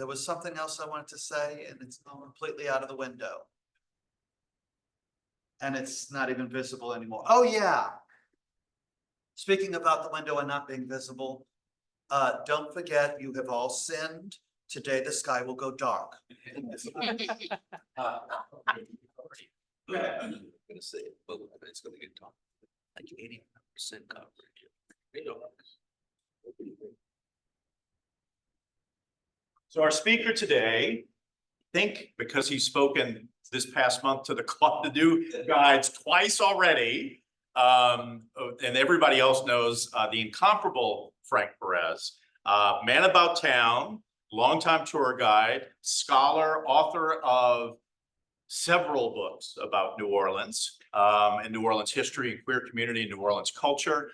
There was something else I wanted to say and it's gone completely out of the window. And it's not even visible anymore. Oh, yeah. Speaking about the window and not being visible, don't forget, you have all sinned. Today the sky will go dark. I'm gonna say it, but it's gonna get tough. Like 80% coverage. So our speaker today, I think because he's spoken this past month to the club, the new guides twice already. And everybody else knows the incomparable Frank Perez, man about town, longtime tour guide, scholar, author of several books about New Orleans and New Orleans history and queer community and New Orleans culture.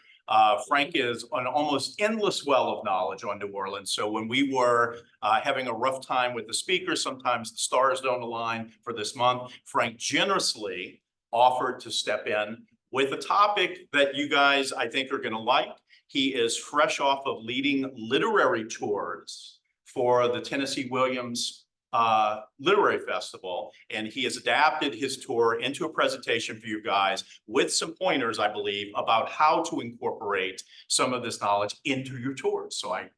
Frank is an almost endless well of knowledge on New Orleans. So when we were having a rough time with the speakers, sometimes the stars don't align for this month, Frank generously offered to step in with a topic that you guys, I think, are gonna like. He is fresh off of leading literary tours for the Tennessee Williams Literary Festival, and he has adapted his tour into a presentation for you guys with some pointers, I believe, about how to incorporate some of this knowledge into your tours. So I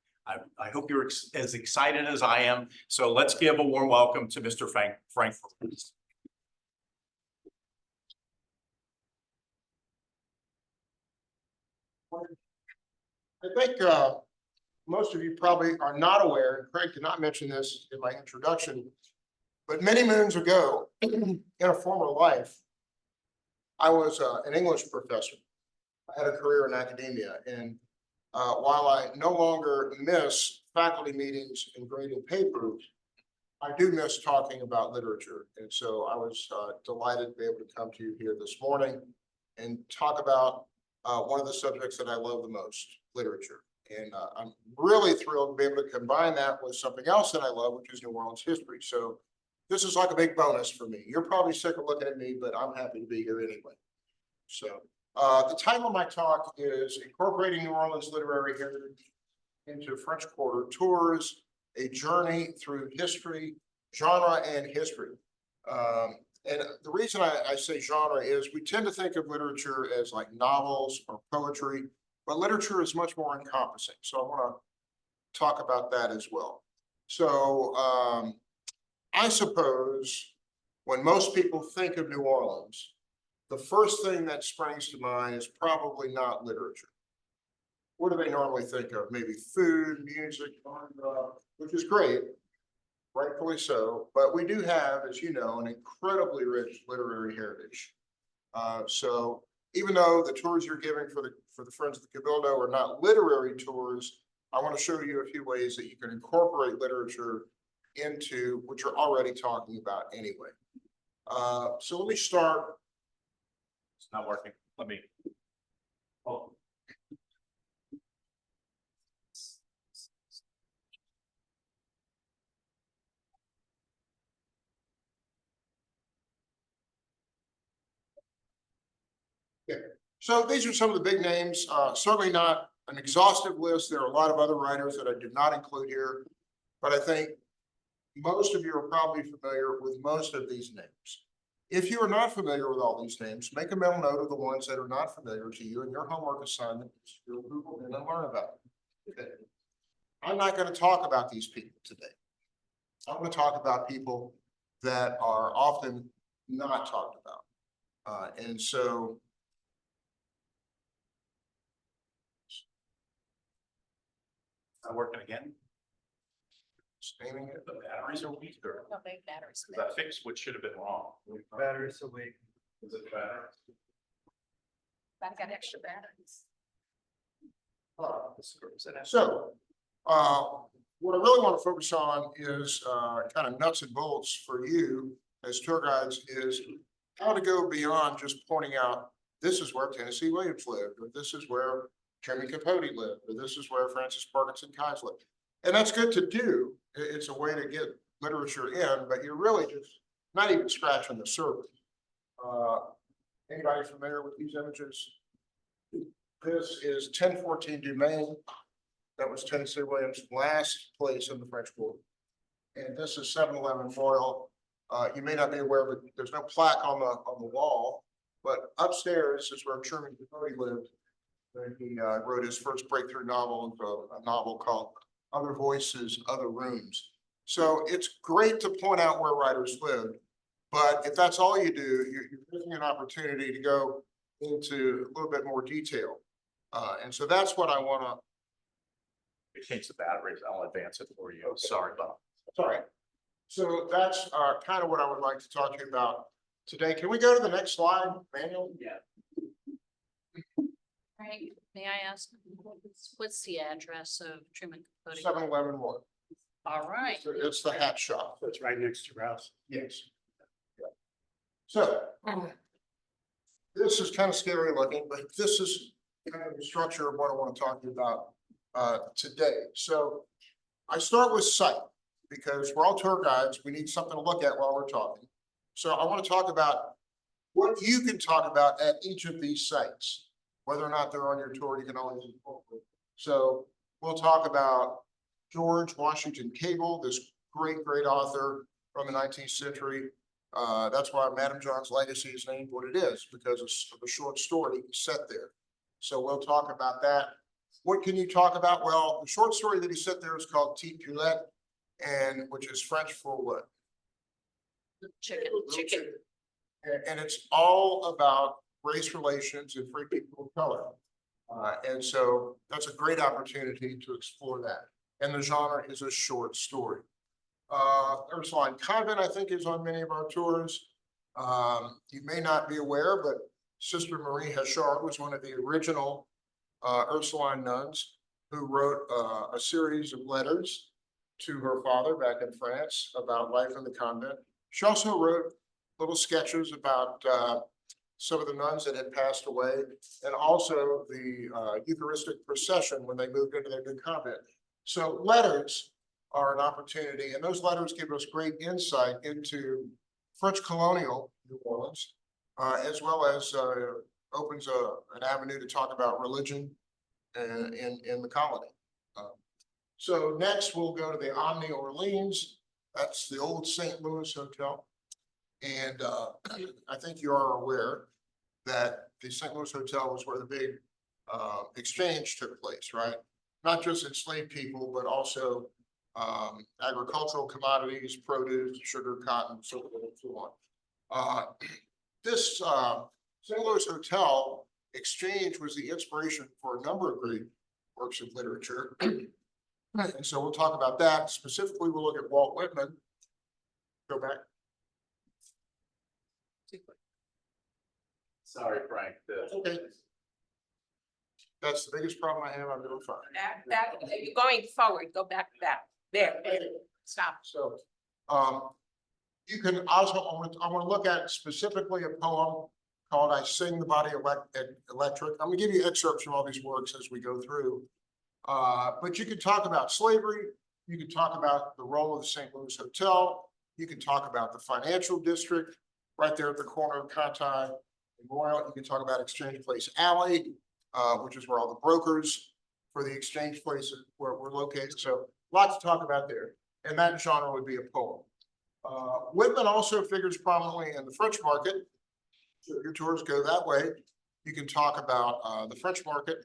hope you're as excited as I am. So let's give a warm welcome to Mr. Frank. I think most of you probably are not aware, and Craig did not mention this in my introduction, but many moons ago, in a former life, I was an English professor. I had a career in academia, and while I no longer miss faculty meetings and grading papers, I do miss talking about literature. And so I was delighted to be able to come to you here this morning and talk about one of the subjects that I love the most, literature. And I'm really thrilled to be able to combine that with something else that I love, which is New Orleans history. So this is like a big bonus for me. You're probably sick of looking at me, but I'm happy to be here anyway. So the title of my talk is Incorporating New Orleans Literary Heritage into French Quarter Tours, a Journey Through History, Genre, and History. And the reason I say genre is we tend to think of literature as like novels or poetry, but literature is much more encompassing. So I want to talk about that as well. So I suppose when most people think of New Orleans, the first thing that springs to mind is probably not literature. What do they normally think of? Maybe food, music, which is great, rightfully so. But we do have, as you know, an incredibly rich literary heritage. So even though the tours you're giving for the Friends of the Cabildo are not literary tours, I want to show you a few ways that you can incorporate literature into what you're already talking about anyway. So let me start. It's not working. Let me. Oh. Yeah. So these are some of the big names, certainly not an exhaustive list. There are a lot of other writers that I did not include here, but I think most of you are probably familiar with most of these names. If you are not familiar with all these names, make a mental note of the ones that are not familiar to you, and your homework assignment is to Google and learn about them. Okay. I'm not going to talk about these people today. I'm going to talk about people that are often not talked about. And so Not working again. Staining it. The batteries are weak, or No, they batteries. because I fixed what should have been wrong. Batteries are weak. Is it better? I got extra batteries. So, what I really want to focus on is kind of nuts and bolts for you as tour guides is how to go beyond just pointing out this is where Tennessee Williams lived, or this is where Truman Capote lived, or this is where Francis Parkinson Kynes lived. And that's good to do. It's a way to get literature in, but you're really just not even scratching the surface. Anybody familiar with these images? This is 1014 Dumaine. That was Tennessee Williams' last place in the French Quarter. And this is 7-Eleven Royal. You may not be aware, but there's no plaque on the wall. But upstairs is where Truman Capote lived. When he wrote his first breakthrough novel, a novel called Other Voices, Other Rooms. So it's great to point out where writers lived. But if that's all you do, you're missing an opportunity to go into a little bit more detail. And so that's what I want to. Change the batteries. I'll advance it for you. Sorry, Bob. Sorry. So that's kind of what I would like to talk to you about today. Can we go to the next slide, Manuel? Yeah. Frank, may I ask, what's the address of Truman Capote? 7-Eleven one. All right. It's the hat shop. It's right next to your house. Yes. So this is kind of scary looking, but this is kind of the structure of what I want to talk to you about today. So I start with sight because we're all tour guides. We need something to look at while we're talking. So I want to talk about what you can talk about at each of these sites. Whether or not they're on your tour, you can always incorporate. So we'll talk about George Washington Cable, this great author from the 19th century. That's why Madame John's Legacy is named what it is, because of a short story set there. So we'll talk about that. What can you talk about? Well, the short story that he set there is called Petite Poulette, and which is French for what? Chicken. And it's all about race relations and free people of color. And so that's a great opportunity to explore that. And the genre is a short story. Ursuline Convent, I think, is on many of our tours. You may not be aware, but Sister Marie Hachard was one of the original Ursuline nuns who wrote a series of letters to her father back in France about life in the convent. She also wrote little sketches about some of the nuns that had passed away, and also the Eucharistic procession when they moved into their new convent. So letters are an opportunity, and those letters give us great insight into French colonial New Orleans, as well as opens an avenue to talk about religion in the colony. So next we'll go to the Omni Orleans. That's the old St. Louis Hotel. And I think you are aware that the St. Louis Hotel was where the big exchange took place, right? Not just enslaved people, but also agricultural commodities, produce, sugar, cotton, so forth and so on. This St. Louis Hotel exchange was the inspiration for a number of great works of literature. And so we'll talk about that. Specifically, we'll look at Walt Whitman. Go back. Sorry, Frank. Okay. That's the biggest problem I have. I'm doing fine. Back, you're going forward, go back. There, stop. So, you can also, I want to look at specifically a poem called I Sing the Body Electric. I'm gonna give you excerpts from all these works as we go through. But you could talk about slavery. You could talk about the role of the St. Louis Hotel. You could talk about the financial district right there at the corner of Conti and Royal. You can talk about Exchange Place Alley, which is where all the brokers for the exchange places were located. So lots to talk about there. And that genre would be a poem. Whitman also figures prominently in the French market. So if your tours go that way, you can talk about the French market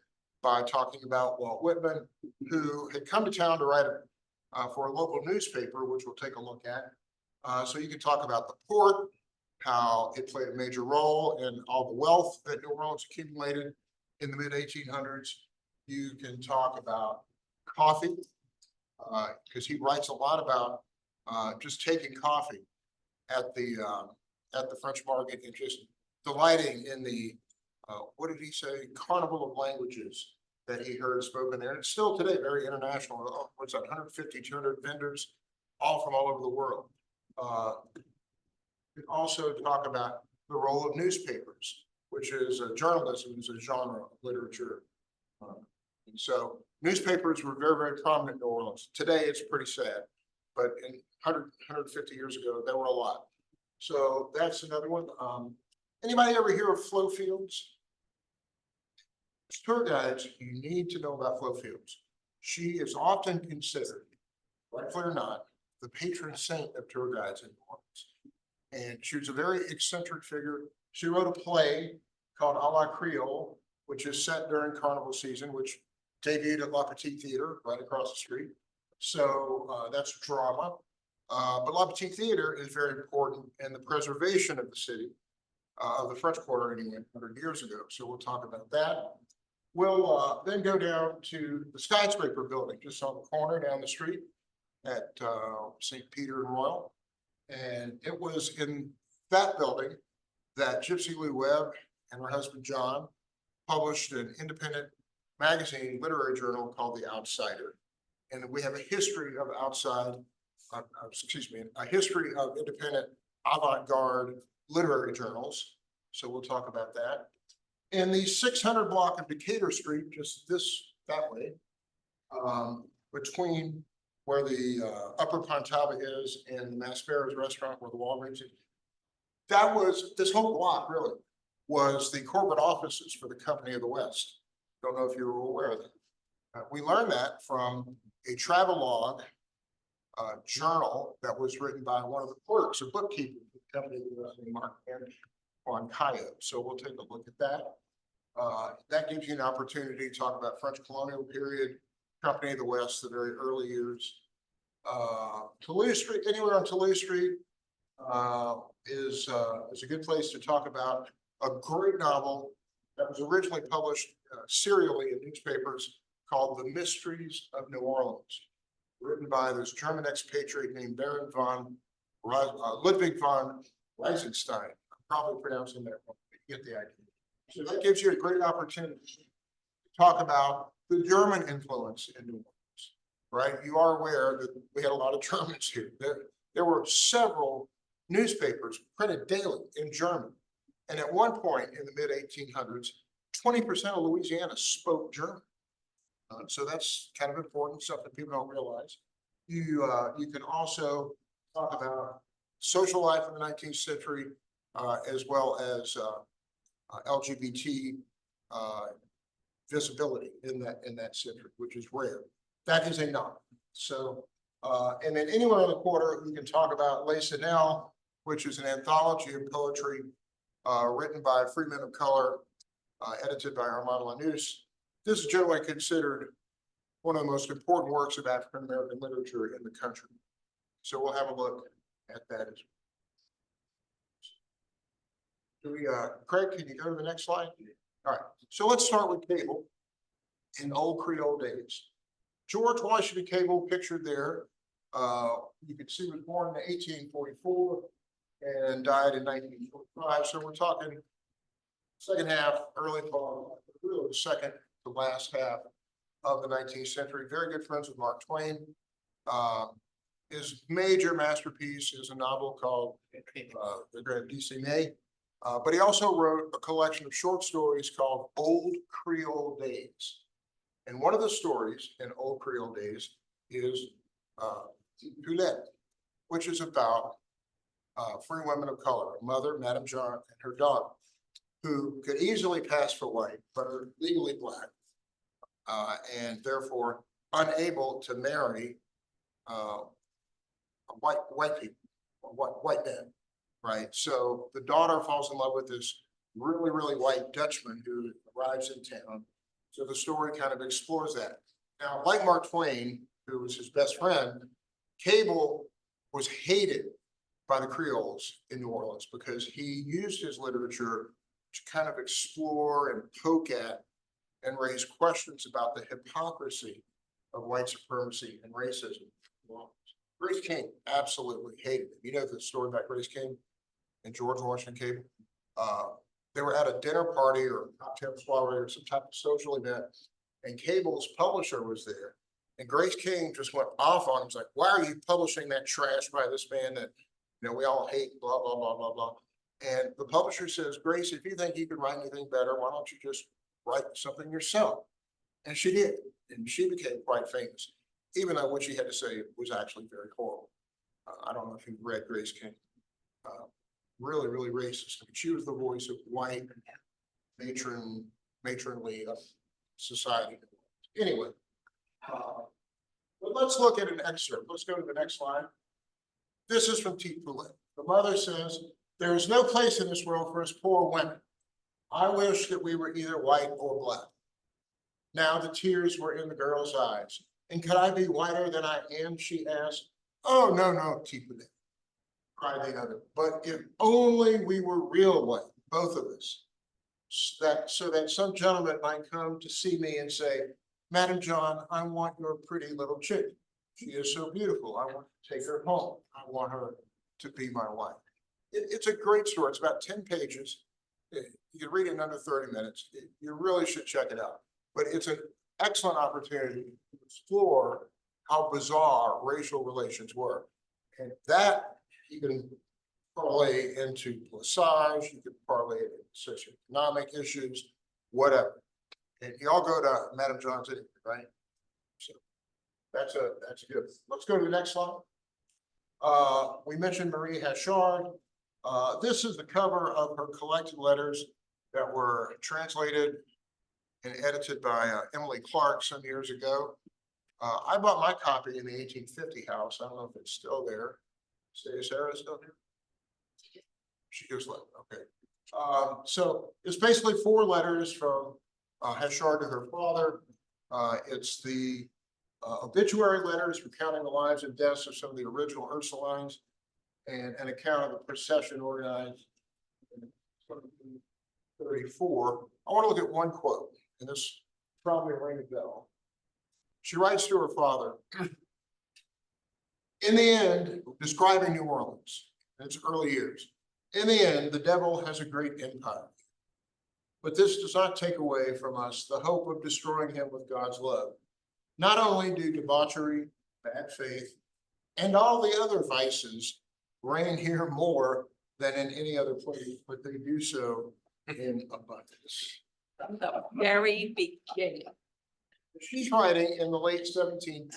by talking about Walt Whitman, who had come to town to write for a local newspaper, which we'll take a look at. So you can talk about the port, how it played a major role in all the wealth that New Orleans accumulated in the mid-1800s. You can talk about coffee, because he writes a lot about just taking coffee at the French market and just delighting in the what did he say? Carnival of languages that he heard spoken there. And it's still today very international. What's that? 150, 200 vendors, all from all over the world. We also talk about the role of newspapers, which is journalism is a genre of literature. And so newspapers were very, very prominent in New Orleans. Today, it's pretty sad, but in 150 years ago, there were a lot. So that's another one. Anybody ever hear of flow fields? As tour guides, you need to know about flow fields. She is often considered, rightfully or not, the patron saint of tour guides in New Orleans. And she was a very eccentric figure. She wrote a play called A la Creole, which is set during carnival season, which debuted at La Petite Theater right across the street. So that's drama. But La Petite Theater is very important in the preservation of the city, of the French Quarter anyway, 100 years ago. So we'll talk about that. We'll then go down to the skyscraper building, just on the corner down the street at St. Peter and Royal. And it was in that building that Gypsy Lou Webb and her husband John published an independent magazine, literary journal called The Outsider. And we have a history of a history of independent avant-garde literary journals. So we'll talk about that. In the 600 block of Decatur Street, just that way, between where the Upper Pontava is and the Maspero's restaurant where the Walgreens is, that was, this whole block really was the corporate offices for the Company of the West. Don't know if you were aware of that. We learned that from a travelogue journal that was written by one of the clerks or bookkeepers of the Company of the West, Mark and on Cayo. So we'll take a look at that. That gives you an opportunity to talk about French colonial period, Company of the West, the very early years. Toulouse Street, anywhere on Toulouse Street is a good place to talk about a great novel that was originally published serially in newspapers called The Mysteries of New Orleans, written by this German expatriate named Baron von Ludwig von Reisenstein. I'm probably pronouncing that wrong, but you get the idea. So that gives you a great opportunity to talk about the German influence in New Orleans, right? You are aware that we had a lot of Germans here. There were several newspapers printed daily in German. And at one point in the mid 1800s, 20% of Louisiana spoke German. So that's kind of important, stuff that people don't realize. You can also talk about social life in the 19th century, as well as LGBT visibility in that century, which is rare. That is a novel. So, and then anywhere on the quarter, we can talk about Les Sennel, which is an anthology of poetry written by free men of color, edited by Armand Lanous. This is generally considered one of the most important works of African-American literature in the country. So we'll have a look at that as well. Craig, can you go to the next slide? All right, so let's start with Cable in old Creole days. George Washington Cable, pictured there, you can see was born in 1844 and died in 1945. So we're talking second half, early fall, really the second to last half of the 19th century. Very good friends with Mark Twain. His major masterpiece is a novel called The Grand Décimé. But he also wrote a collection of short stories called Old Creole Days. And one of the stories in Old Creole Days is Poulette, which is about free women of color, a mother, Madame John, and her daughter, who could easily pass for white, but are legally black, and therefore unable to marry white people, white men, right? So the daughter falls in love with this really, really white Dutchman who arrives in town. So the story kind of explores that. Now, like Mark Twain, who was his best friend, Cable was hated by the Creoles in New Orleans because he used his literature to kind of explore and poke at and raise questions about the hypocrisy of white supremacy and racism. Grace King absolutely hated him. You know the story about Grace King and George Washington Cable? They were at a dinner party or a cocktail soiree or some type of social event, and Cable's publisher was there. And Grace King just went off on him. He's like, why are you publishing that trash by this man that, you know, we all hate, blah, blah, blah, blah, blah. And the publisher says, Grace, if you think you can write anything better, why don't you just write something yourself? And she did. And she became quite famous, even though what she had to say was actually very horrible. I don't know if you've read Grace King. Really, really racist. I mean, she was the voice of white matronly society. Anyway, but let's look at an excerpt. Let's go to the next slide. This is from T. Poulet. The mother says, "There is no place in this world for us poor women. I wish that we were either white or black." Now the tears were in the girl's eyes. "And could I be whiter than I am?" she asked. "Oh, no, no, T. Poulet," cried the other. "But if only we were real white, both of us, so that some gentleman might come to see me and say, 'Madam John, I want your pretty little chick. She is so beautiful. I want to take her home. I want her to be my wife.'" It's a great story. It's about 10 pages. You can read it in under 30 minutes. You really should check it out. But it's an excellent opportunity to explore how bizarre racial relations were. And that you can parlay into massage, you can parlay it into socioeconomic issues, whatever. And you all go to Madam John's, right? So that's good. Let's go to the next slide. We mentioned Marie Hachard. This is the cover of her collected letters that were translated and edited by Emily Clark some years ago. I bought my copy in the 1850 house. I don't know if it's still there. Is Sarah still here? She just left, okay. So it's basically 4 letters from Hachard to her father. It's the obituary letters recounting the lives and deaths of some of the original Ursulines, and an account of the procession organized in 1734. I want to look at one quote, and this probably rang a bell. She writes to her father, "In the end," describing New Orleans in its early years, "in the end, the devil has a great empire. But this does not take away from us the hope of destroying him with God's love. Not only do debauchery, bad faith, and all the other vices reign here more than in any other place, but they do so in abundance." From the very beginning. She's writing in the late 17th.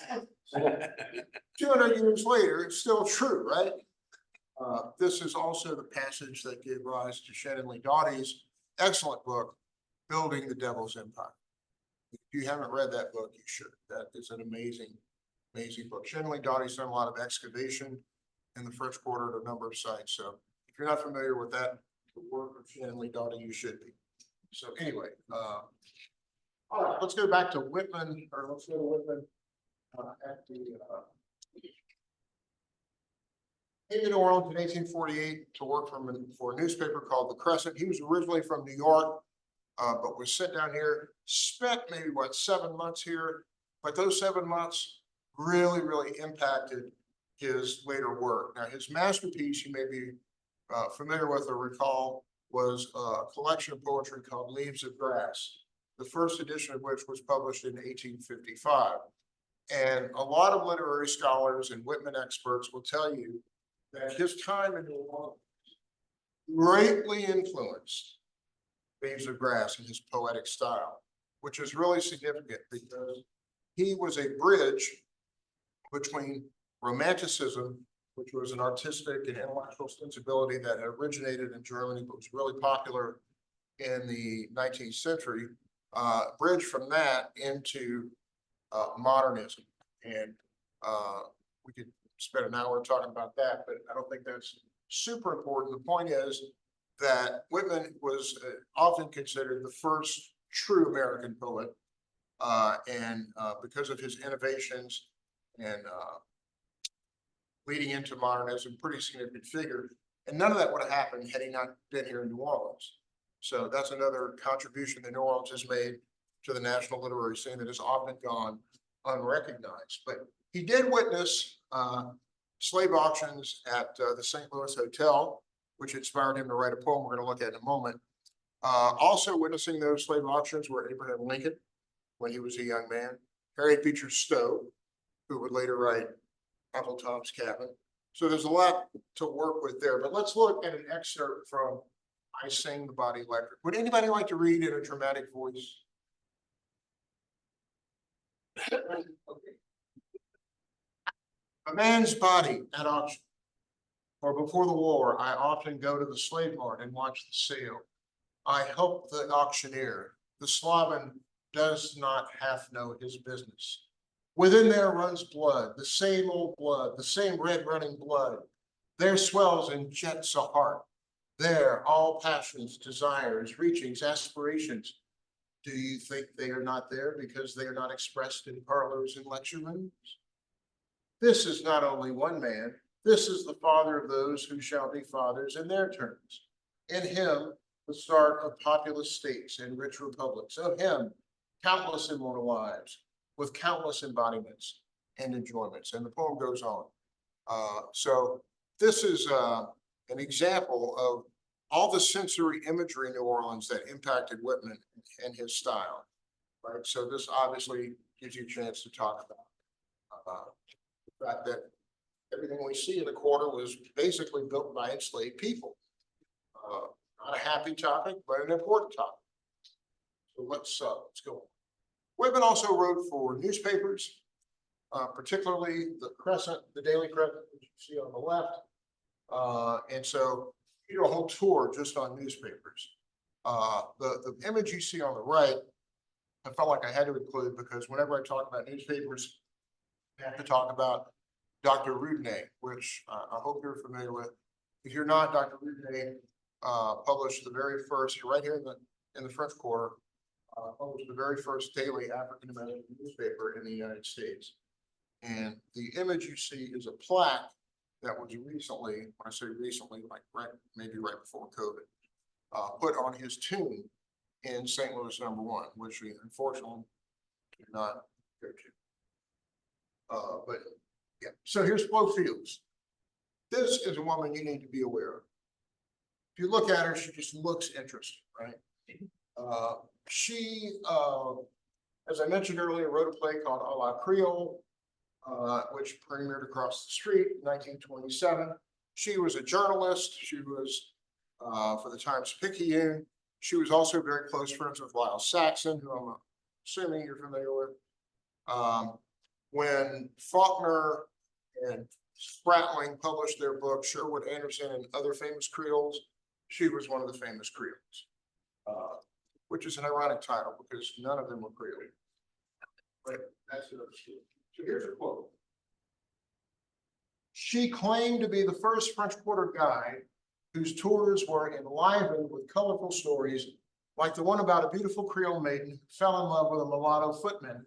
200 years later, it's still true, right? This is also the passage that gave rise to Shannon Lee Doughty's excellent book, Building the Devil's Empire. If you haven't read that book, you should. That is an amazing, amazing book. Shannon Lee Doughty's done a lot of excavation in the French Quarter at a number of sites. So if you're not familiar with that, the work of Shannon Lee Doughty, you should be. So anyway, all right, let's go back to Whitman, or let's go to Whitman at the came to New Orleans in 1848 to work for a newspaper called The Crescent. He was originally from New York, but was sent down here, spent maybe 7 months here, but those 7 months really, really impacted his later work. Now, his masterpiece, you may be familiar with or recall, was a collection of poetry called Leaves of Grass, the first edition of which was published in 1855. And a lot of literary scholars and Whitman experts will tell you that his time in New Orleans greatly influenced Leaves of Grass and his poetic style, which is really significant because he was a bridge between Romanticism, which was an artistic and intellectual sensibility that originated in Germany, but was really popular in the 19th century, bridge from that into modernism. And we could spend an hour talking about that, but I don't think that's super important. The point is that Whitman was often considered the first true American poet. And because of his innovations and leading into modernism, pretty significant figure. And none of that would have happened had he not been here in New Orleans. So that's another contribution that New Orleans has made to the national literary scene that has often gone unrecognized. But he did witness slave auctions at the St. Louis Hotel, which inspired him to write a poem we're going to look at in a moment. Also witnessing those slave auctions were Abraham Lincoln when he was a young man, Harriet Beecher Stowe, who would later write Uncle Tom's Cabin. So there's a lot to work with there, but let's look at an excerpt from I Sing the Body Electric. Would anybody like to read in a dramatic voice? Okay. A man's body at auction, or before the war, I often go to the slave mart and watch the sale. I help the auctioneer. The sloven does not half know his business. Within there runs blood, the same old blood, the same red running blood. There swells and jets a heart. There, all passions, desires, reachings, aspirations. Do you think they are not there because they are not expressed in parlors and lecture rooms? This is not only one man, this is the father of those who shall be fathers in their turns. In him, the start of populous states and rich republics. Of him, countless immortal lives with countless embodiments and enjoyments. And the poem goes on. So this is an example of all the sensory imagery in New Orleans that impacted Whitman and his style. Right. So this obviously gives you a chance to talk about the fact that everything we see in the quarter was basically built by enslaved people. Not a happy topic, but an important topic. So let's go on. Whitman also wrote for newspapers, particularly the Crescent, the Daily Crescent, which you see on the left. And so you do a whole tour just on newspapers. The image you see on the right, I felt like I had to include because whenever I talk about newspapers, I have to talk about Dr. Rudnay, which I hope you're familiar with. If you're not, Dr. Rudnay published the very first, right here in the French Quarter, published the very first daily African-American newspaper in the United States. And the image you see is a plaque that was recently, when I say recently, like maybe right before COVID, put on his tomb in St. Louis #1, which we unfortunately did not go to. But yeah, so here's Flo Fields. This is a woman you need to be aware of. If you look at her, she just looks interesting, right? She, as I mentioned earlier, wrote a play called A la Creole, which premiered across the street in 1927. She was a journalist. She was, for the Times-Picayune. She was also very close friends with Lyle Saxon, who I'm assuming you're familiar with. When Faulkner and Spratling published their book, Sherwood Anderson and Other Famous Creoles, she was one of the famous Creoles, which is an ironic title because none of them were Creole. But that's another story. So here's a quote. She claimed to be the first French Quarter guide whose tours were enlivened with colorful stories like the one about a beautiful Creole maiden who fell in love with a mulatto footman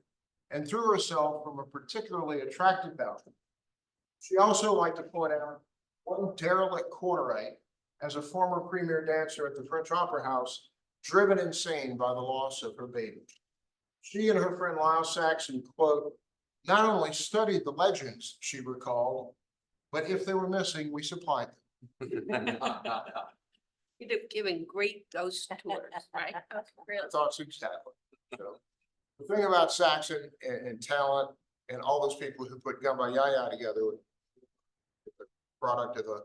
and threw herself from a particularly attractive balcony. She also liked to point out one derelict quarterite as a former premier dancer at the French Opera House, driven insane by the loss of her baby. She and her friend Lyle Saxon, quote, not only studied the legends, she recalled, but if they were missing, we supplied them. You're giving great ghost tours, right? I thought so exactly. So, the thing about Saxon and talent and all those people who put Gamba Yaya together, the product of a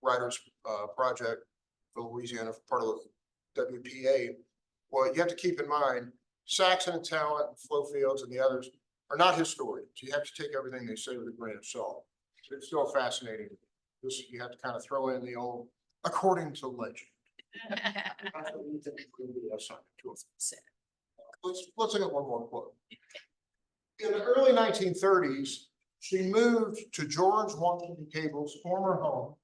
writer's project for Louisiana, part of the WPA, well, you have to keep in mind, Saxon and talent, and Flo Fields and the others are not historians. You have to take everything they say with a grain of salt. So it's still fascinating. This, you have to kind of throw in the old, according to legend. Let's look at one more quote. In the early 1930s, she moved to George Washington Cable's former home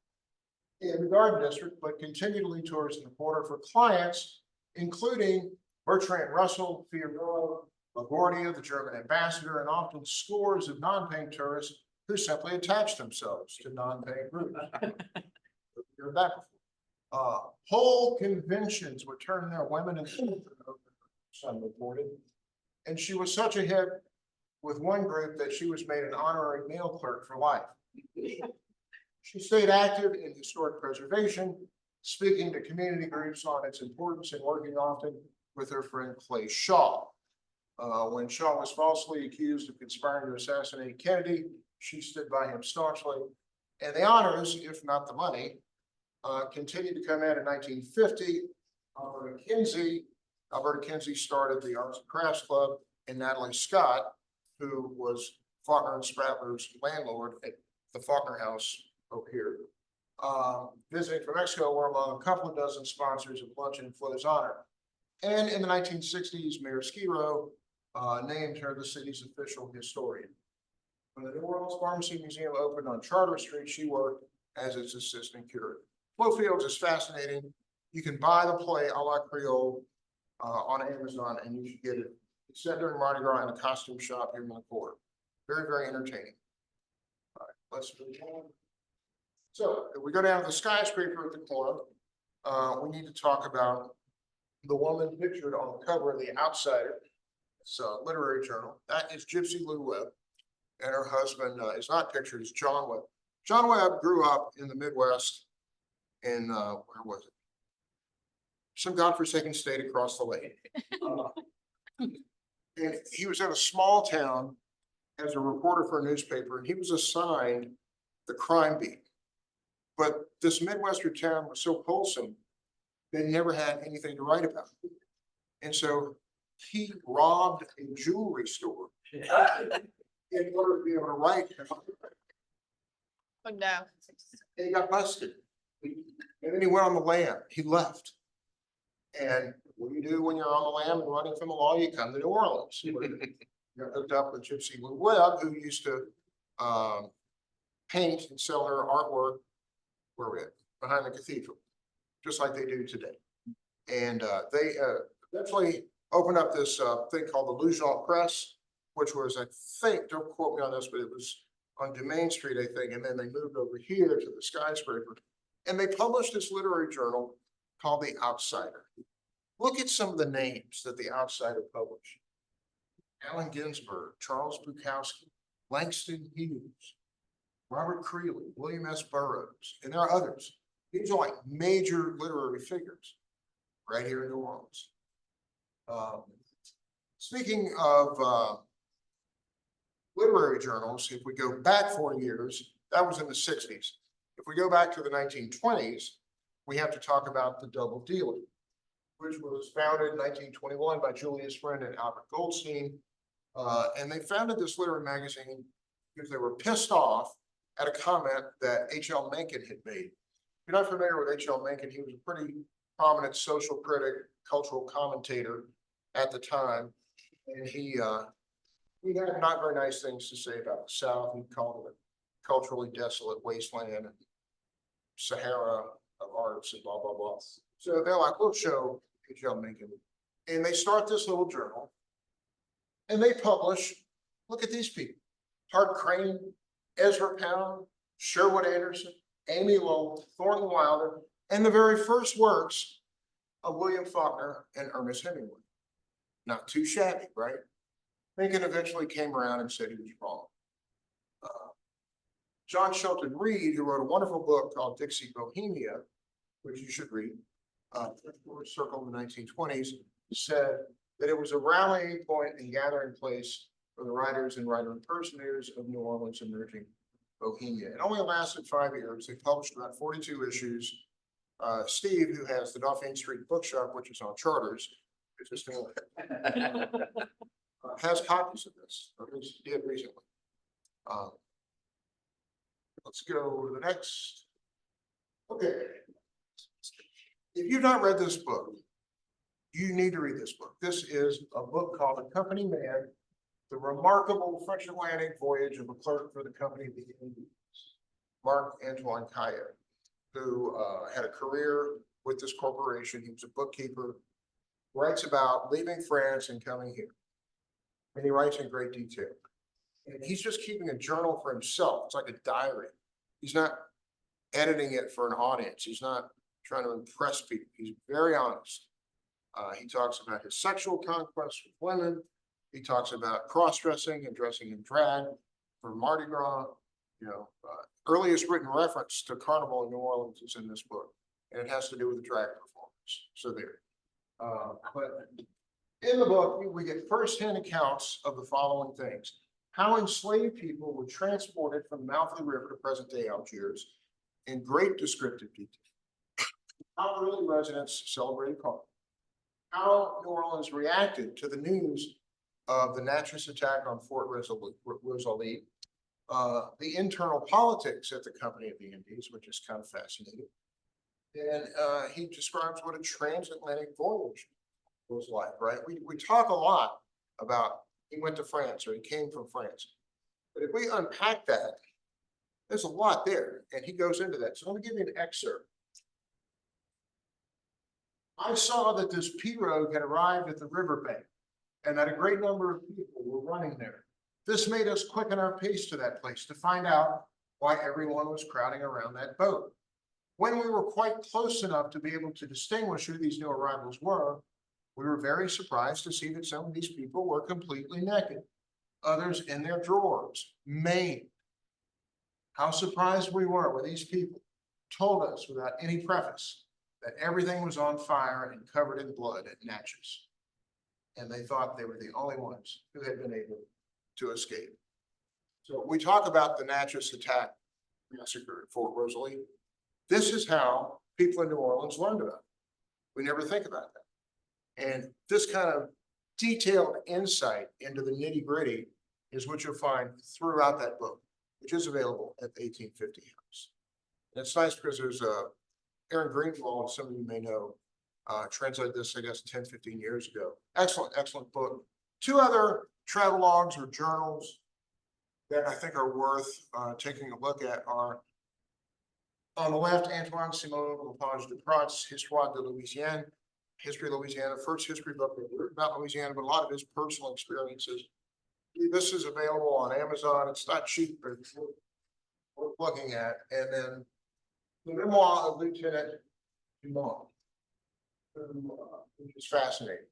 in the Garden District, but continued to lead tours in the quarter for clients, including Bertrand Russell, Fiorillo, LaGuardia, the German ambassador, and often scores of non-paying tourists who simply attached themselves to non-paying groups. Heard that before. Whole conventions would turn their women and children over, some reported. And she was such a hit with one group that she was made an honorary mail clerk for life. She stayed active in historic preservation, speaking to community groups on its importance and working often with her friend Clay Shaw. When Shaw was falsely accused of conspiring to assassinate Kennedy, she stood by him staunchly. And the honors, if not the money, continued to come in 1950. Alberta Kinsey started the Arts and Crafts Club, and Natalie Scott, who was Faulkner and Spratler's landlord at the Faulkner House over here. Visiting from Mexico were among a couple of dozen sponsors of lunch in Flo's honor. And in the 1960s, Mayor Skiro named her the city's official historian. When the New Orleans Pharmacy Museum opened on Charter Street, she worked as its assistant curator. Flo Fields is fascinating. You can buy the play a la Creole on Amazon, and you should get it. It's set during Mardi Gras in a costume shop here in the quarter. Very, very entertaining. All right, let's move on. So if we go down to the skyscraper at the corner, we need to talk about the woman pictured on the cover of The Outsider. It's a literary journal. That is Gypsy Lou Webb, and her husband is not pictured as John Webb. John Webb grew up in the Midwest in, where was it? Some godforsaken state across the lake. And he was in a small town as a reporter for a newspaper, and he was assigned the crime beat. But this Midwestern town was so wholesome, they never had anything to write about. And so he robbed a jewelry store in order to be able to write. Oh, no. And he got busted. And then he went on the lam. He left. And what do you do when you're on the lam and running from the law? You come to New Orleans. You got hooked up with Gypsy Lou Webb, who used to paint and sell her artwork where we're at, behind the cathedral, just like they do today. And they eventually opened up this thing called the Lujan Press, which was, I think, don't quote me on this, but it was on Domain Street, I think, and then they moved over here to the skyscraper. And they published this literary journal called The Outsider. Look at some of the names that The Outsider published. Allen Ginsberg, Charles Bukowski, Langston Hughes, Robert Creeley, William S. Burroughs, and there are others. These are like major literary figures right here in New Orleans. Speaking of literary journals, if we go back 40 years, that was in the 60s. If we go back to the 1920s, we have to talk about the Double Dealer, which was founded in 1921 by Julius Friend and Albert Goldstein. And they founded this literary magazine because they were pissed off at a comment that H.L. Mencken had made. If you're not familiar with H.L. Mencken, he was a pretty prominent social critic, cultural commentator at the time. And he had not very nice things to say about the South. He called it a culturally desolate wasteland and Sahara of arts and blah, blah, blah. So they're like, we'll show H.L. Mencken. And they start this little journal. And they publish, look at these people. Hart Crane, Ezra Pound, Sherwood Anderson, Amy Lowell, Thornton Wilder, and the very first works of William Faulkner and Ernest Hemingway. Not too shabby, right? Lincoln eventually came around and said he was wrong. John Shelton Reed, who wrote a wonderful book called Dixie Bohemia, which you should read, circle in the 1920s, said that it was a rallying point and gathering place for the writers and writer impersonators of New Orleans emerging Bohemia. It only lasted 5 years. They published about 42 issues. Steve, who has the Dauphine Street Bookshop, which is on Charters, has copies of this, or at least did recently. Let's go to the next. Okay. If you've not read this book, you need to read this book. This is a book called The Company Man, The Remarkable French Atlantic Voyage of a Clerk for the Company of the Indies, Marc-Antoine Caillet, who had a career with this corporation. He was a bookkeeper, writes about leaving France and coming here. And he writes in great detail. And he's just keeping a journal for himself. It's like a diary. He's not editing it for an audience. He's not trying to impress people. He's very honest. He talks about his sexual conquest with women. He talks about cross-dressing and dressing in drag for Mardi Gras. You know, earliest written reference to Carnival in New Orleans is in this book, and it has to do with the drag performance. So there. But in the book, we get firsthand accounts of the following things: how enslaved people were transported from the mouth of the river to present-day Algiers in great descriptive detail. How early residents celebrated Carnival. How New Orleans reacted to the news of the Natchez attack on Fort Rosalie, the internal politics at the Company of the Indies, which is kind of fascinating. And he describes what a transatlantic voyage was like, right? We talk a lot about he went to France or he came from France. But if we unpack that, There's a lot there, and he goes into that. So let me give you an excerpt. I saw that this pirogue had arrived at the riverbank and that a great number of people were running there. This made us quicken our pace to that place to find out why everyone was crowding around that boat. When we were quite close enough to be able to distinguish who these new arrivals were, we were very surprised to see that some of these people were completely naked, others in their drawers, maimed. How surprised we were when these people told us without any preface that everything was on fire and covered in blood at Natchez. And they thought they were the only ones who had been able to escape. So we talk about the Natchez attack massacre at Fort Rosalie. This is how people in New Orleans learned about it. We never think about that. And this kind of detailed insight into the nitty-gritty is what you'll find throughout that book, which is available at the 1850 House. And it's nice because there's Aaron Greenwald, some of you may know, translated this, I guess, 10, 15 years ago. Excellent, excellent book. Two other travelogues or journals that I think are worth taking a look at are, on the left, Antoine Simon Lepage de Prat's Histoire de Louisiane, History of Louisiana, first history book written about Louisiana, but a lot of his personal experiences. This is available on Amazon. It's not cheap, but it's worth looking at. And then the memoir of Lieutenant Dumont, which is fascinating.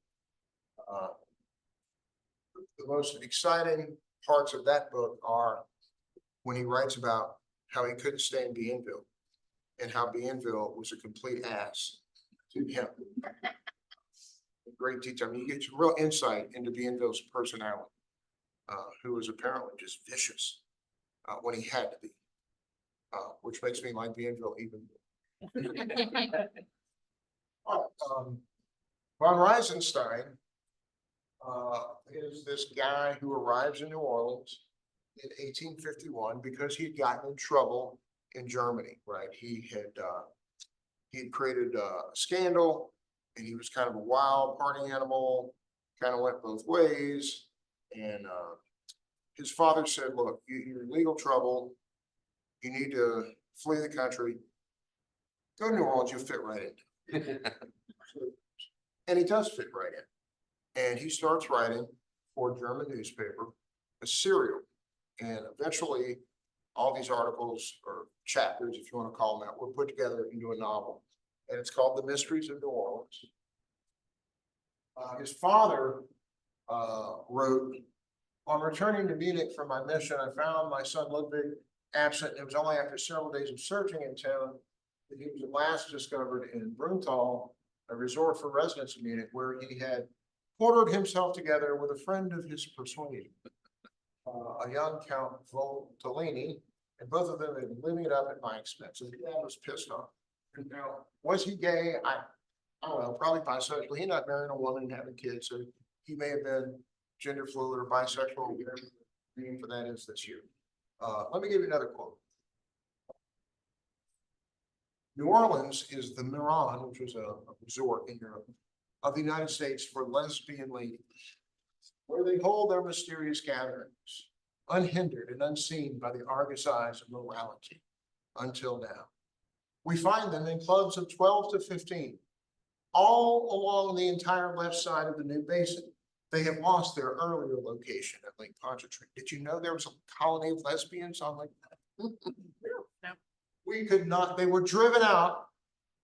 The most exciting parts of that book are when he writes about how he couldn't stay in Bienville and how Bienville was a complete ass to him. In great detail. I mean, you get real insight into Bienville's personality, who was apparently just vicious when he had to be, which makes me like Bienville even more. Von Reisenstein is this guy who arrives in New Orleans in 1851 because he had gotten in trouble in Germany, right? He had created a scandal, and he was kind of a wild party animal, kind of went both ways. And his father said, look, you're in legal trouble. You need to flee the country. Go to New Orleans, you'll fit right in. And he does fit right in. And he starts writing for a German newspaper, a serial. And eventually, all these articles or chapters, if you want to call them that, were put together into a novel. And it's called The Mysteries of New Orleans. His father wrote, on returning to Munich from my mission, I found my son Ludwig absent. It was only after several days of searching in town that he was at last discovered in Brunnthal, a resort for residents in Munich, where he had quartered himself together with a friend of his persuasion, a young Count Voltolini, and both of them had been living it up at my expense. And the dad was pissed off. Now, was he gay? I don't know, probably bisexual. He not marrying a woman and having kids, so he may have been gender fluid or bisexual, whatever the name for that is this year. Let me give you another quote. New Orleans is the Miran, which was a resort in Europe, of the United States for lesbian ladies, where they hold their mysterious gatherings, unhindered and unseen by the Argus eyes of morality until now. We find them in clubs of 12 to 15, all along the entire left side of the New Basin. They have lost their earlier location at Lake Pontchartrain. Did you know there was a colony of lesbians on Lake? No. We could not, they were driven out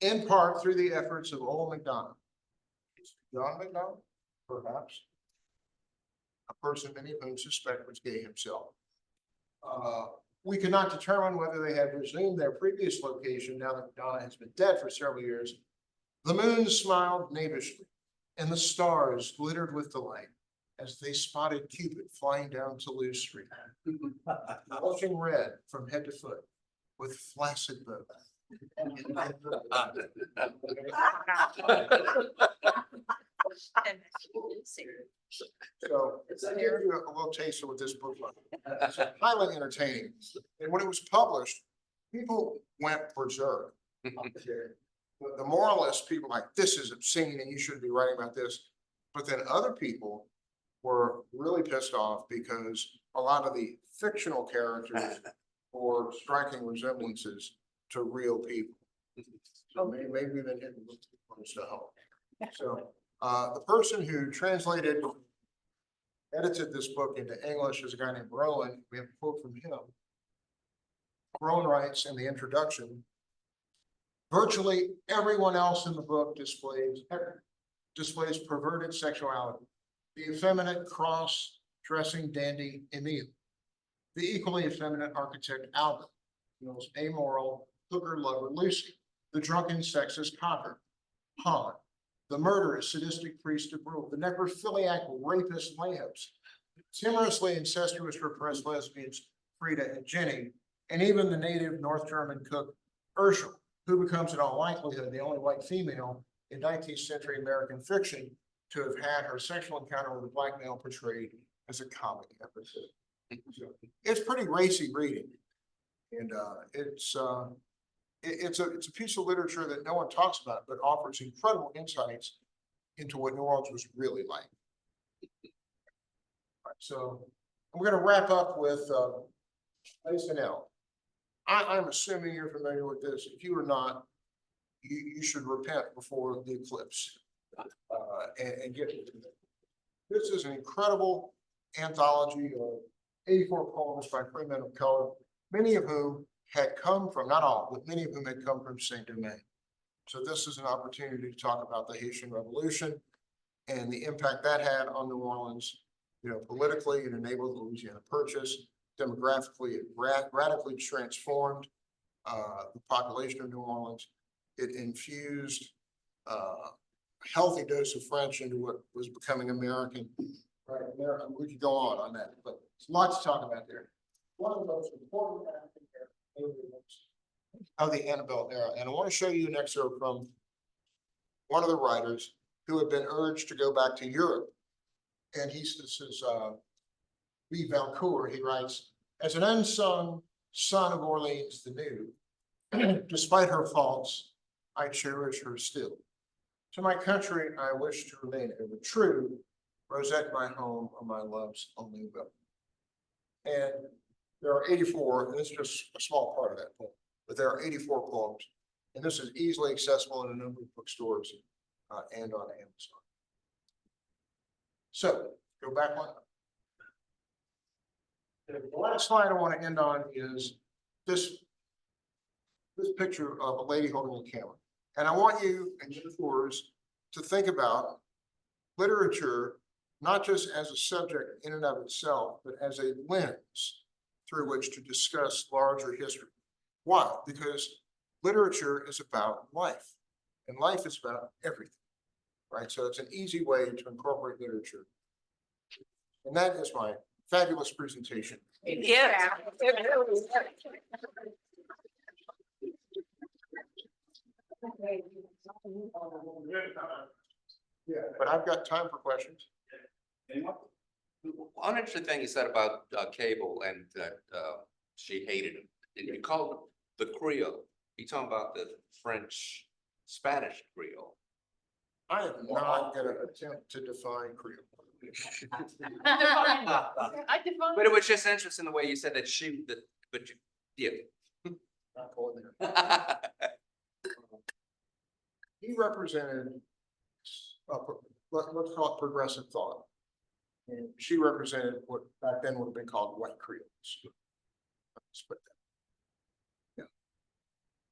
in part through the efforts of old McDonough. John McDonough, perhaps. A person many of whom suspect was gay himself. We could not determine whether they had resumed their previous location now that McDonough has been dead for several years. The moon smiled knavishly, and the stars glittered with delight as they spotted Cupid flying down Toulouse Street, blushing red from head to foot, with flaccid bow. So I give you a little taste of what this book was. It's highly entertaining. And when it was published, people went berserk. The moralists, people like, this is obscene and you shouldn't be writing about this. But then other people were really pissed off because a lot of the fictional characters or striking resemblances to real people. So maybe even hitting close to home. So, the person who edited this book into English is a guy named Roland. We have a quote from him. Roland writes in the introduction, virtually everyone else in the book displays perverted sexuality. The effeminate cross-dressing dandy Emile, the equally effeminate architect Albert, the most amoral hooker lover Lucy, the drunken sexist Cocker, Han, the murderous sadistic priest of Brule, the necrophiliac rapist Lambs, timorously incestuous repressed lesbians Frida and Jenny, and even the native North German cook Urschel, who becomes in all likelihood the only white female in 19th century American fiction to have had her sexual encounter with a black male portrayed as a comic episode. So, it's pretty racy reading. And it's a piece of literature that no one talks about, but offers incredible insights into what New Orleans was really like. All right, so we're going to wrap up with SNL. I'm assuming you're familiar with this. If you are not, you should repent before the eclipse and get into it. This is an incredible anthology of 84 poems by free men of color, many of whom had come from, not all, but many of whom had come from Saint Domingue. So this is an opportunity to talk about the Haitian Revolution and the impact that had on New Orleans. You know, politically, it enabled the Louisiana Purchase. Demographically, it radically transformed the population of New Orleans. It infused a healthy dose of French into what was becoming American. Right, American. We could go on that, but there's lots to talk about there. One of the most important of the antebellum era, and I want to show you an excerpt from one of the writers who had been urged to go back to Europe, and this is Lee Valcourt. He writes, as an unsung son of Orleans the New, despite her faults, I cherish her still. To my country, I wish to remain ever true, Rosette my home or my love's only will. And there are 84, and it's just a small part of that poem, but there are 84 poems, and this is easily accessible in a number of bookstores and on Amazon. So, go back one. The last slide I want to end on is this picture of a lady holding a camera. And I want you and your viewers to think about literature, not just as a subject in and of itself, but as a lens through which to discuss larger history. Why? Because literature is about life, and life is about everything, right? So it's an easy way to incorporate literature. And that is my fabulous presentation. Yeah. Yeah, but I've got time for questions. One interesting thing you said about Cable and that she hated him, and you called it the Creole. You talking about the French, Spanish Creole? I am not going to attempt to define Creole. I define. But it was just interesting the way you said that but you, yeah. Not going there. He represented, let's call it progressive thought. And she represented what back then would have been called white Creoles.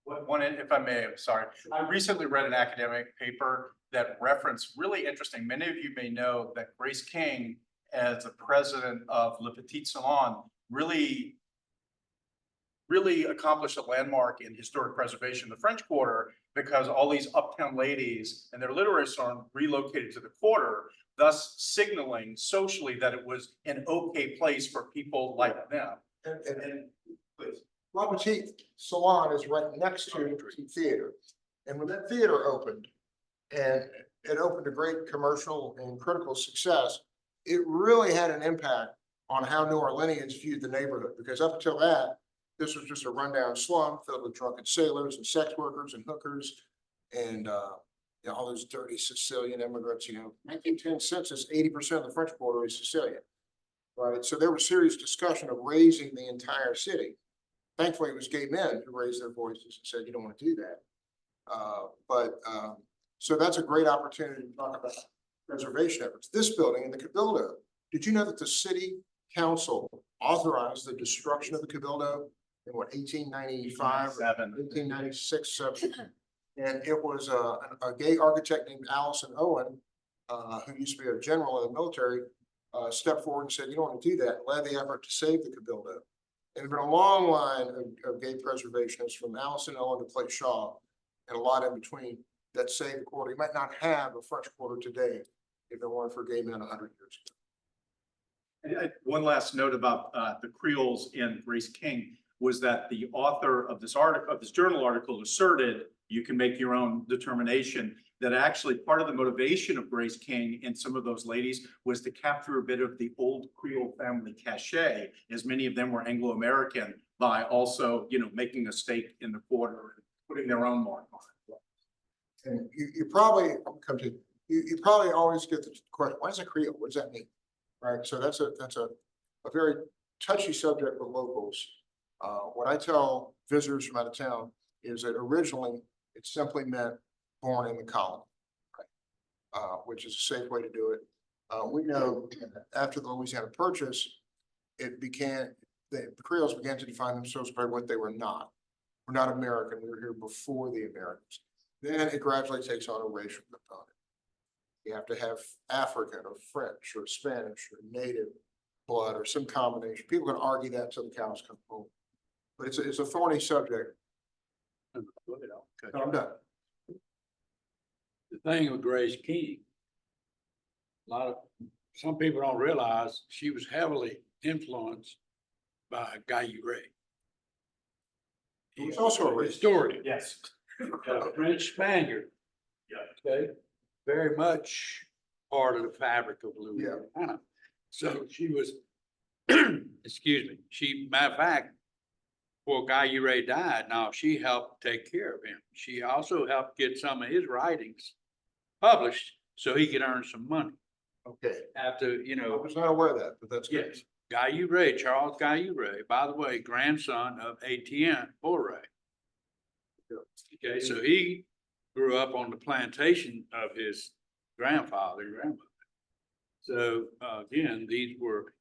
One, if I may, I'm sorry. I recently read an academic paper that referenced really interesting. Many of you may know that Grace King, as the president of Le Petit Salon, really accomplished a landmark in historic preservation of the French Quarter, because all these uptown ladies and their literary salon relocated to the quarter, thus signaling socially that it was an okay place for people like them. And please. La Petite Salon is right next to the theater. And when that theater opened, and it opened to great commercial and critical success, it really had an impact on how New Orleanians viewed the neighborhood, because up until that, this was just a rundown slum filled with drunken sailors and sex workers and hookers and you know, all those dirty Sicilian immigrants. You know, 1910 census, 80% of the French Quarter is Sicilian, right? So there was serious discussion of raising the entire city. thankfully, it was gay men who raised their voices and said, you don't want to do that. So that's a great opportunity to talk about preservation efforts. This building in the Cabildo, did you know that the city council authorized the destruction of the Cabildo in what, 1895, 1896, 7? And it was a gay architect named Allison Owen, who used to be a general in the military, stepped forward and said, you don't want to do that, led the effort to save the Cabildo. And there's been a long line of gay preservationists from Allison Owen to Clay Shaw and a lot in between that saved the quarter. You might not have a French Quarter today if it weren't for gay men 100 years ago. And one last note about the Creoles in Grace King was that the author of this article, of this journal article, asserted, you can make your own determination, that actually part of the motivation of Grace King and some of those ladies was to capture a bit of the old Creole family cachet, as many of them were Anglo-American, by also, you know, making a stake in the quarter and putting their own mark on it. And you probably come to, you probably always get the question, what is a Creole? What does that mean? Right, so that's a very touchy subject with locals. What I tell visitors from out of town is that originally it simply meant born in the colony, right? Which is a safe way to do it. We know after the Louisiana Purchase, it began, the Creoles began to define themselves by what they were not. We're not American, we were here before the Americans. Then it gradually takes on a racial component. You have to have African or French or Spanish or native blood or some combination. People can argue that till the cows come home. But it's a thorny subject. So I'm done. The thing with Grace King, some people don't realize she was heavily influenced by Guy Ray. He was also a historian. Yes. A French Spaniard. Yeah. Okay, very much part of the fabric of Louisiana. So she was, excuse me, matter of fact, before Guy Ray died, now she helped take care of him. She also helped get some of his writings published so he could earn some money Okay, after, you I know. was not aware of that, but that's good. Yes, Guy Ray, Charles Guy Ray, by the way, grandson of Etienne Foray. Okay, so he grew up on the plantation of his grandfather and grandmother. So again,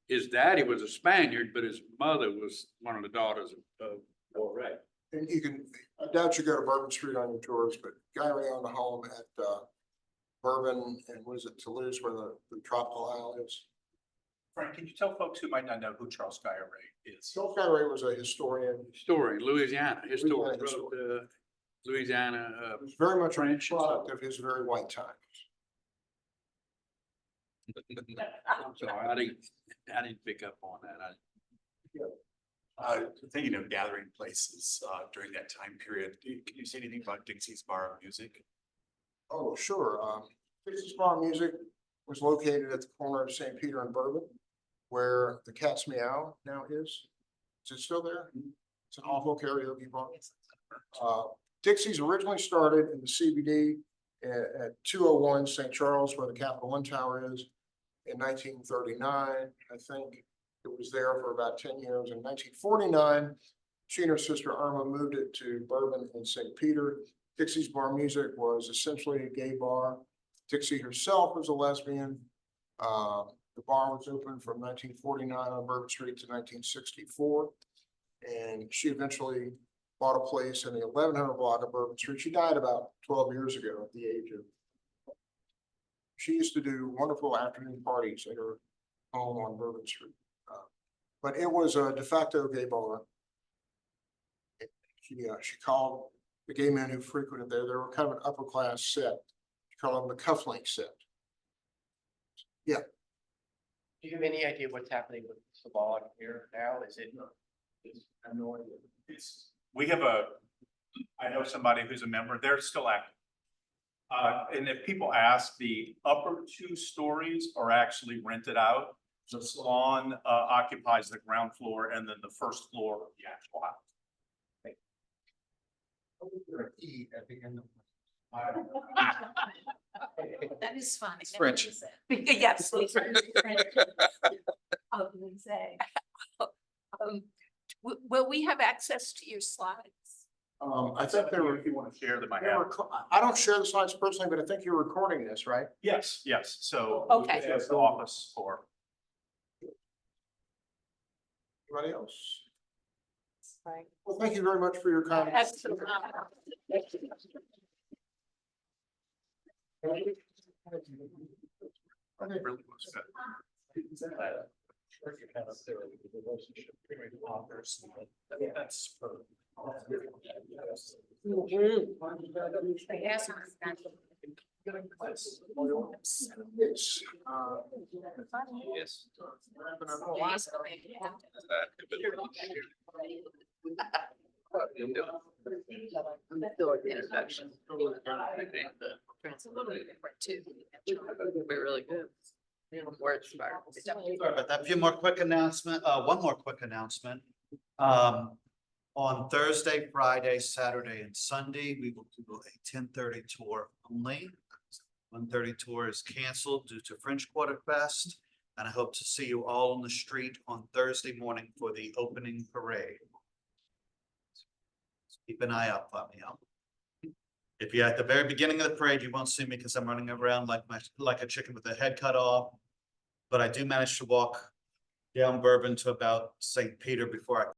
his daddy was a Spaniard, but his mother was one of the daughters of Foray. And you can, I doubt you go to Bourbon Street on your tours, but Guy Ray owned a home at Bourbon and what is it, Toulouse, where the tropical isle is. Frank, can you tell folks who might not know who Charles Guy Ray is? Charles Guy Ray was a historian. Historian, Louisiana, historian, Louisiana wrote Louisiana. It was very much a French and product so of his very white times. I'm sorry, I didn't pick up on that. Thinking of gathering places during that time period, can you say anything about Dixie's Bar of Music? Oh, sure. Dixie's Bar Music was located at the corner of St. Peter and Bourbon, where the Cat's Meow now is. Is it still there? It's an awful karaoke bar. Dixie's originally started in the CBD at 201 St. Charles, where the Capital One Tower is, in 1939. I think it was there for about 10 years. In 1949, she and her sister Irma moved it to Bourbon and St. Peter. Dixie's Bar Music was essentially a gay bar. Dixie herself was a lesbian. The bar was open from 1949 on Bourbon Street to 1964. And she eventually bought a place in the 1100 block of Bourbon Street. She died about 12 years ago at the age of. She used to do wonderful afternoon parties at her home on Bourbon Street. But it was a de facto gay bar. She called the gay men who frequented there, they were kind of an upper class set. She called them the cufflink set. Yeah. Do you have any idea what's happening with the salon here now? Is it? I have no idea. I know somebody who's a member, they're still active. And if people ask, the upper 2 stories are actually rented out. The salon occupies the ground floor and then the first floor of the actual house. E at the end of. That is funny. It's French. Yes. Will we have access to your slides? I think they were, If you want to share them, I they were have. co- I don't share the slides personally, but I think you're recording this, right? Yes, yes, so. Okay. It's the office for. Anybody else? Well, thank you very much for your comments. Excellent. Really was good. Yes. Yes. It's a little bit different too. We're really good. Words. Sorry about that. A few more quick one more quick announcement. On Thursday, Friday, Saturday, and Sunday, we will do a 10:30 tour only. 1:30 tour is canceled due to French Quarter Fest, and I hope to see you all on the street on Thursday morning for the opening parade. Keep an eye out for me. If you're at the very beginning of the parade, you won't see me because I'm running around like a chicken with the head cut off. But I do manage to walk down Bourbon to about St. Peter before I